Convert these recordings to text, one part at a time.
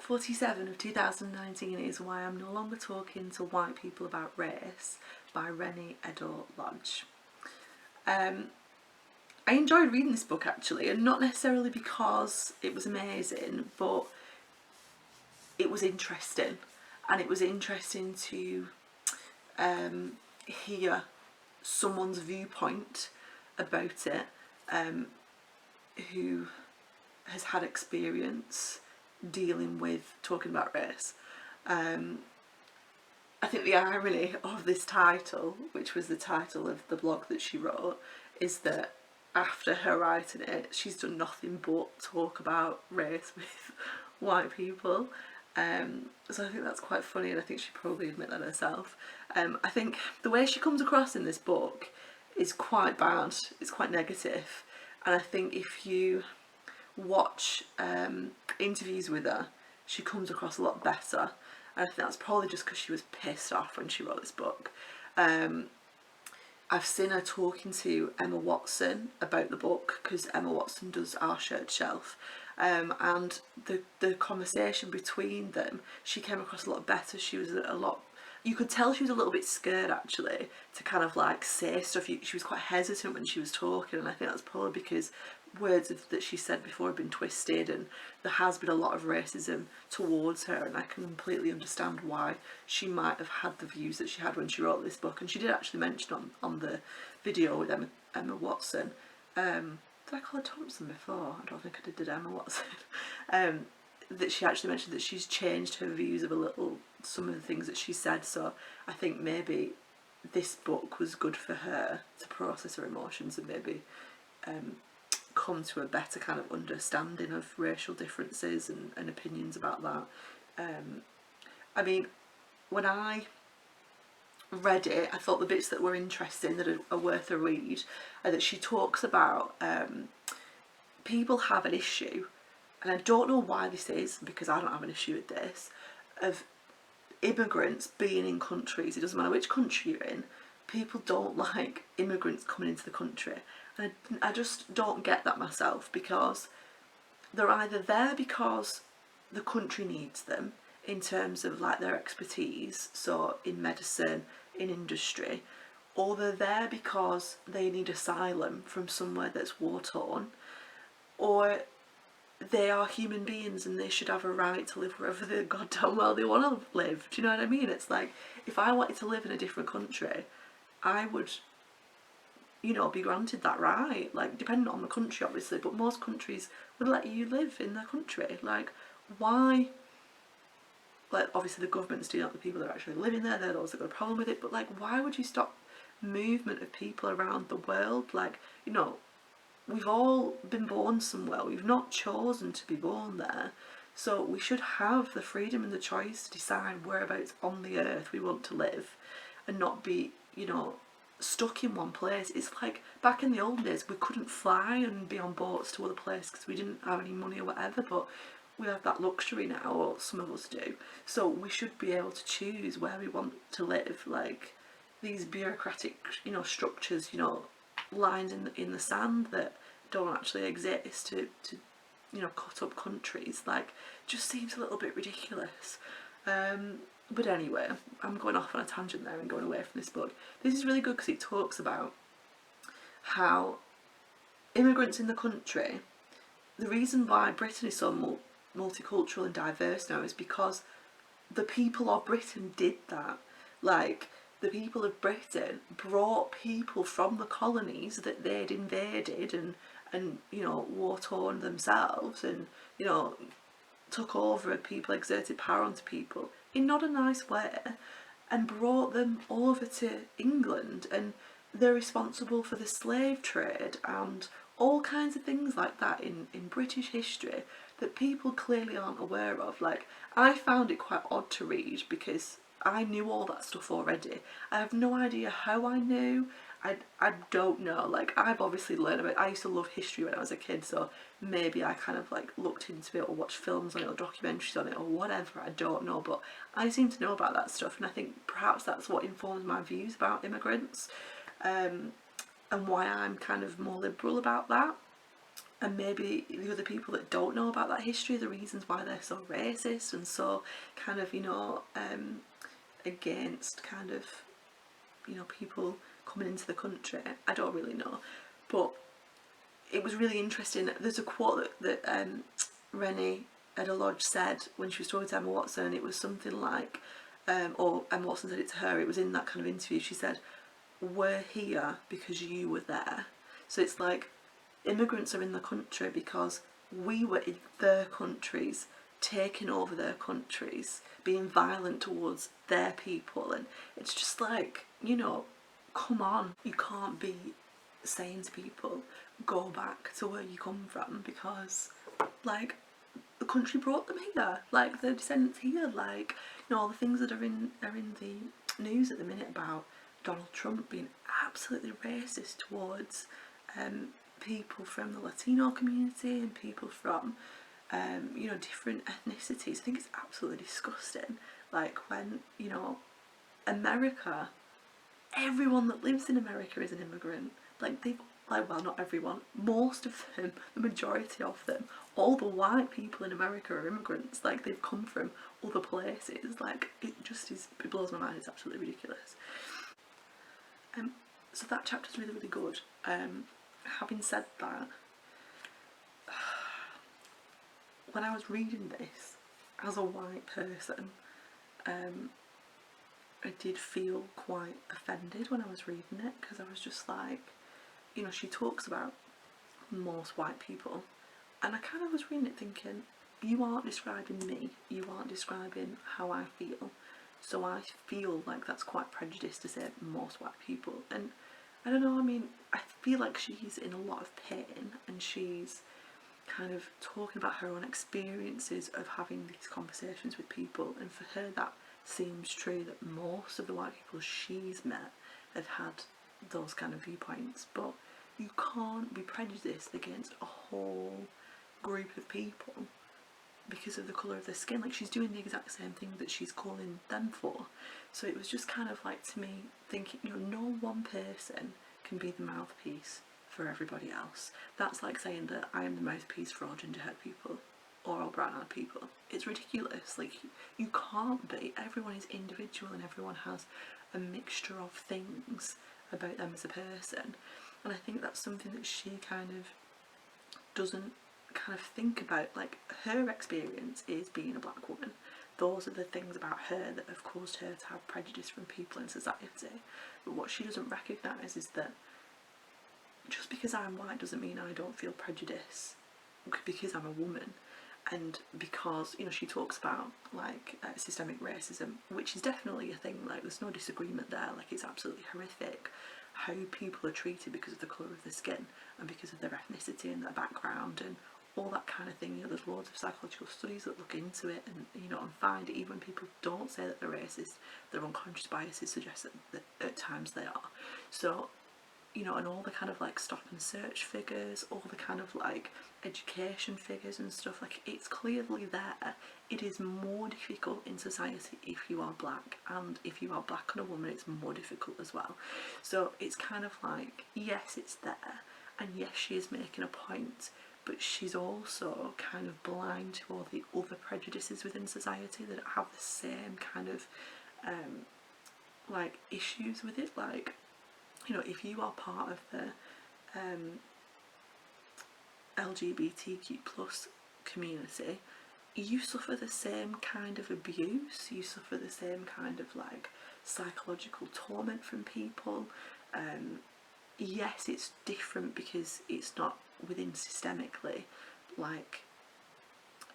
book 47 of 2019 is Why I'm No Longer Talking to White People About Race by Reni Eddo-Lodge. I enjoyed reading this book actually, and not necessarily because it was amazing, but it was interesting, and it was interesting to hear someone's viewpoint about it, who has had experience dealing with talking about race. I think the irony of this title, which was the title of the blog that she wrote, is that after her writing it, she's done nothing but talk about race with white people. So I think that's quite funny, and I think she'd probably admit that herself. I think the way she comes across in this book is quite bad, it's quite negative, and I think if you watch interviews with her, she comes across a lot better, and I think that's probably just because she was pissed off when she wrote this book. I've seen her talking to Emma Watson about the book, because Emma Watson does Our Shared Shelf, and the conversation between them, she came across a lot better. She was a lot, you could tell she was a little bit scared actually to kind of like say stuff. She was quite hesitant when she was talking, and I think that's probably because words that she said before have been twisted, and there has been a lot of racism towards her, and I can completely understand why she might have had the views that she had when she wrote this book. And she did actually mention on the video with Emma Watson, did I call her Thompson before? I don't think I did Emma Watson. That she actually mentioned that she's changed her views of a little, some of the things that she said, so I think maybe this book was good for her to process her emotions and maybe come to a better kind of understanding of racial differences and opinions about that. I mean, when I read it, I thought the bits that were interesting, that are worth a read, are that she talks about people have an issue, and I don't know why this is, because I don't have an issue with this, of immigrants being in countries, it doesn't matter which country you're in, people don't like immigrants coming into the country. And I just don't get that myself, because they're either there because the country needs them in terms of like their expertise, so in medicine, in industry, or they're there because they need asylum from somewhere that's war-torn, or they are human beings and they should have a right to live wherever the goddamn well they want to live. Do you know what I mean? It's like, if I wanted to live in a different country, I would, you know, be granted that right, like depending on the country obviously, but most countries would let you live in their country. Like, why? Like, obviously the government's doing up the people that are actually living there, they're those that got a problem with it, but like, why would you stop movement of people around the world? Like, you know, we've all been born somewhere, we've not chosen to be born there, so we should have the freedom and the choice to decide whereabouts on the earth we want to live, and not be, you know, stuck in one place. It's like back in the old days, we couldn't fly and be on boats to other places because we didn't have any money or whatever, but we have that luxury now, or some of us do, so we should be able to choose where we want to live. Like, these bureaucratic, you know, structures, you know, lines in the sand that don't actually exist to you know, cut up countries, like, just seems a little bit ridiculous. But anyway, I'm going off on a tangent there and going away from this book. This is really good because it talks about how immigrants in the country, the reason why Britain is so multicultural and diverse now is because the people of Britain did that. Like, the people of Britain brought people from the colonies that they'd invaded and you know, war-torn themselves, and, you know, took over people, exerted power onto people in not a nice way, and brought them over to England, and they're responsible for the slave trade and all kinds of things like that in British history that people clearly aren't aware of. Like, I found it quite odd to read because I knew all that stuff already. I have no idea how I knew. I don't know. Like, I've obviously learned about it. I used to love history when I was a kid, so maybe I kind of like looked into it or watched films on it or documentaries on it or whatever, I don't know, but I seem to know about that stuff, and I think perhaps that's what informs my views about immigrants, and why I'm kind of more liberal about that. and maybe the other people that don't know about that history, the reasons why they're so racist and so kind of, you know, against kind of, you know, people coming into the country. I don't really know, but it was really interesting. There's a quote that Reni Eddo-Lodge said when she was talking to Emma Watson. It was something like, or Emma Watson said it to her, it was in that kind of interview, she said, "We're here because you were there." So it's like, immigrants are in the country because we were in their countries, taking over their countries, being violent towards their people, and it's just like, you know, come on. You can't be saying to people, go back to where you come from, because like the country brought them here, like their descendants here, like, you know, all the things that are in the news at the minute about Donald Trump being absolutely racist towards people from the Latino community and people from you know, different ethnicities. I think it's absolutely disgusting. Like, when, you know, America, everyone that lives in America is an immigrant. Like, they've, like, well, not everyone, most of them, the majority of them, all the white people in America are immigrants. Like, they've come from other places. Like, it just is, it blows my mind. It's absolutely ridiculous. So that chapter's really, really good. Having said that, when I was reading this as a white person, I did feel quite offended when I was reading it, because I was just like, you know, she talks about most white people, and I kind of was reading it thinking, you aren't describing me, you aren't describing how I feel, so I feel like that's quite prejudiced to say most white people. And I don't know, I mean, I feel like she's in a lot of pain, and she's kind of talking about her own experiences of having these conversations with people, and for her that seems true, that most of the white people she's met have had those kind of viewpoints. But you can't be prejudiced against a whole group of people because of the colour of their skin. Like, she's doing the exact same thing that she's calling them for. So it was just kind of like, to me, thinking, you know, no one person can be the mouthpiece for everybody else. That's like saying that I am the mouthpiece for all ginger-haired people or all brown-eyed people. It's ridiculous. Like, you can't be. Everyone is individual, and everyone has a mixture of things about them as a person. And I think that's something that she kind of doesn't kind of think about. Like, her experience is being a black woman. Those are the things about her that have caused her to have prejudice from people in society. But what she doesn't recognise is that just because I'm white doesn't mean I don't feel prejudice, because I'm a woman. And because, you know, she talks about like systemic racism, which is definitely a thing. Like, there's no disagreement there. Like, it's absolutely horrific how people are treated because of the colour of their skin and because of their ethnicity and their background and all that kind of thing. You know, there's loads of psychological studies that look into it, and, you know, and find even when people don't say that they're racist, their unconscious biases suggest that at times they are. So, you know, and all the kind of like stop and search figures, all the kind of like education figures and stuff, like, it's clearly there. It is more difficult in society if you are black, and if you are black and a woman, it's more difficult as well. So it's kind of like, yes, it's there, and yes, she is making a point, but she's also kind of blind to all the other prejudices within society that have the same kind of like issues with it. Like, you know, if you are part of the LGBTQ plus community, you suffer the same kind of abuse, you suffer the same kind of like psychological torment from people. Yes, it's different because it's not within systemically like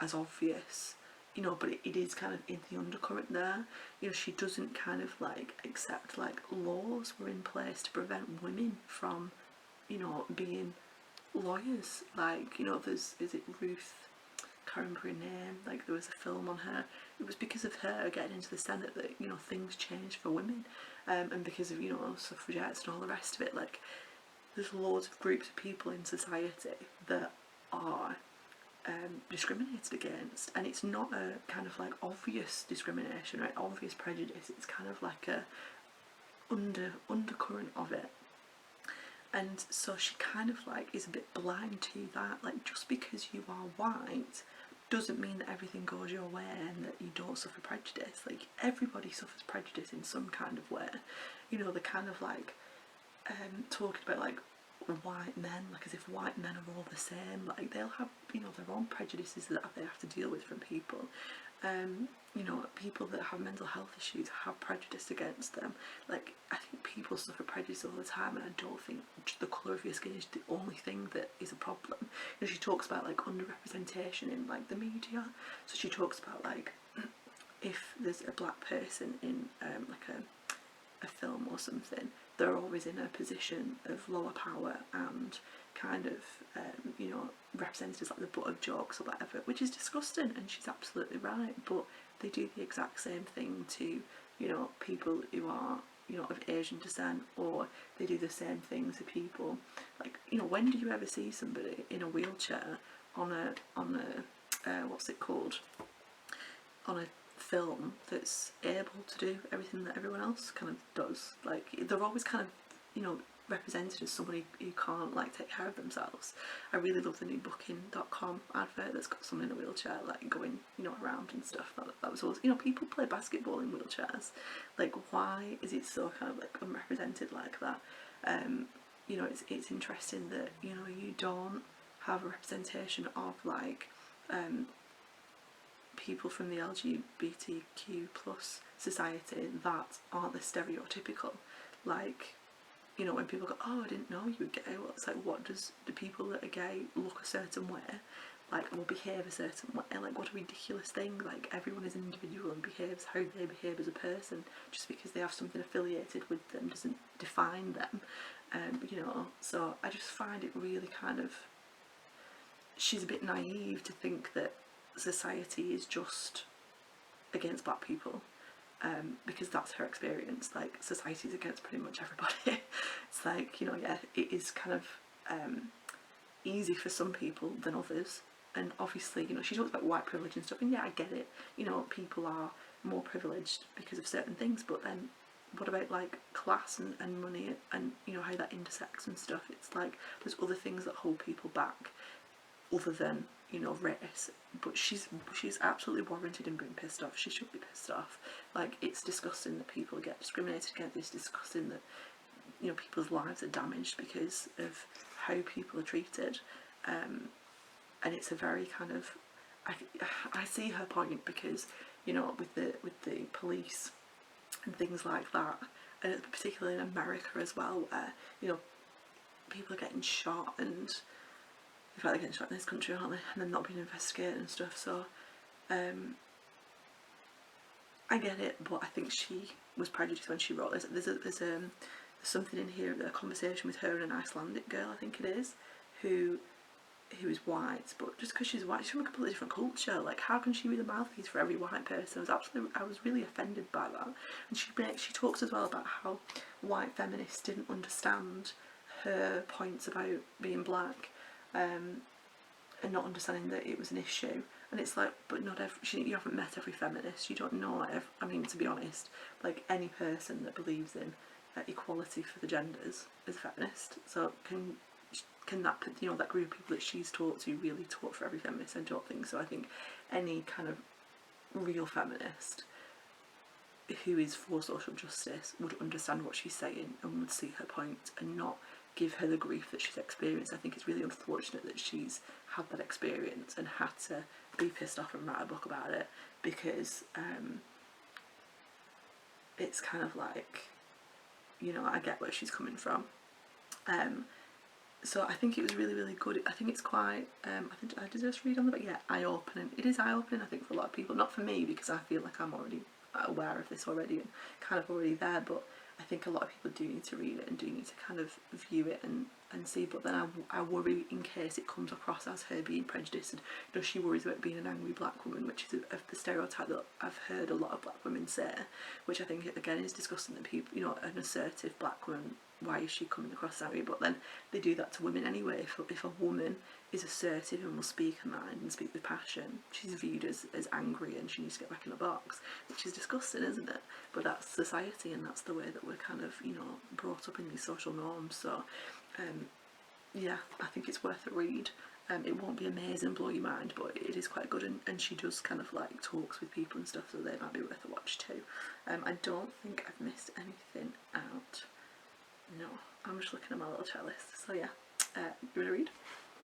as obvious, you know, but it is kind of in the undercurrent there. You know, she doesn't kind of like accept like laws were in place to prevent women from, you know, being lawyers. Like, you know, is it Ruth, can't remember her name, like there was a film on her. It was because of her getting into the Senate that, you know, things changed for women, and because of, you know, suffragettes and all the rest of it. Like, there's loads of groups of people in society that are discriminated against, and it's not a kind of like obvious discrimination, right? Obvious prejudice. It's kind of like a undercurrent of it. And so she kind of like is a bit blind to that. Like, just because you are white doesn't mean that everything goes your way and that you don't suffer prejudice. Like, everybody suffers prejudice in some kind of way. You know, the kind of like talking about like white men, like as if white men are all the same. Like, they'll have, you know, their own prejudices that they have to deal with from people. You know, people that have mental health issues have prejudice against them. Like, I think people suffer prejudice all the time, and I don't think the colour of your skin is the only thing that is a problem. You know, she talks about like underrepresentation in like the media. So she talks about like if there's a black person in like a film or something, they're always in a position of lower power and kind of you know, represented as like the butt of jokes or whatever, which is disgusting, and she's absolutely right. But they do the exact same thing to, you know, people who are, you know, of Asian descent, or they do the same things to people. Like, you know, when do you ever see somebody in a wheelchair on a what's it called, on a film that's able to do everything that everyone else kind of does? Like, they're always kind of, you know, represented as somebody who can't like take care of themselves. I really love the new booking.com advert that's got someone in a wheelchair like going, you know, around and stuff. That was always, you know, people play basketball in wheelchairs. Like, why is it so kind of like unrepresented like that? You know, it's interesting that, you know, you don't have a representation of like people from the LGBTQ plus society that aren't the stereotypical. Like, you know, when people go, oh, I didn't know you were gay. Well, it's like, what do people that are gay look a certain way, like, or behave a certain way? Like, what a ridiculous thing. Like, everyone is an individual and behaves how they behave as a person. Just because they have something affiliated with them doesn't define them. You know, so I just find it really kind of, she's a bit naive to think that society is just against black people. Because that's her experience. Like, society's against pretty much everybody. It's like, you know, yeah, it is kind of easy for some people than others. And obviously, you know, she talks about white privilege and stuff, and yeah, I get it. You know, people are more privileged because of certain things, but then what about like class and money and, you know, how that intersects and stuff? It's like there's other things that hold people back other than, you know, race. But she's absolutely warranted in being pissed off. She should be pissed off. Like, it's disgusting that people get discriminated against. It's disgusting that, you know, people's lives are damaged because of how people are treated. And it's a very kind of, I see her point, because, you know, with the police and things like that, and particularly in America as well, where, you know, people are getting shot, and in fact they're getting shot in this country, aren't they, and they're not being investigated and stuff. So I get it, but I think she was prejudiced when she wrote this. There's something in here, a conversation with her and an Icelandic girl, I think it is, who is white, but just because she's white, she's from a completely different culture. Like, how can she be the mouthpiece for every white person? I was really offended by that. And she talks as well about how white feminists didn't understand her points about being black, and not understanding that it was an issue. And it's like, but not every, you haven't met every feminist. You don't know. I mean, to be honest, like, any person that believes in equality for the genders is a feminist. So can that, you know, that group of people that she's taught to really talk for every feminist? I don't think so. I think any kind of real feminist who is for social justice would understand what she's saying and would see her point and not give her the grief that she's experienced. I think it's really unfortunate that she's had that experience and had to be pissed off and write a book about it, because it's kind of like, you know, I get where she's coming from. So I think it was really, really good. I think it's quite, I think I did just read on the book, yeah, eye-opening. It is eye-opening, I think, for a lot of people. Not for me, because I feel like I'm already aware of this already and kind of already there, but I think a lot of people do need to read it and do need to kind of view it and see. But then I worry in case it comes across as her being prejudiced. And, you know, she worries about being an angry black woman, which is the stereotype that I've heard a lot of black women say, which I think, again, is disgusting, that people, you know, an assertive black woman, why is she coming across as angry? But then they do that to women anyway. If a woman is assertive and will speak her mind and speak with passion, she's viewed as angry and she needs to get back in a box, which is disgusting, isn't it? But that's society, and that's the way that we're kind of, you know, brought up in these social norms. So yeah, I think it's worth a read. It won't be amazing, blow your mind, but it is quite good, and she does kind of like talks with people and stuff, so they might be worth a watch too. I don't think I've missed anything out. No, I'm just looking at my little chat list. So yeah, you want to read?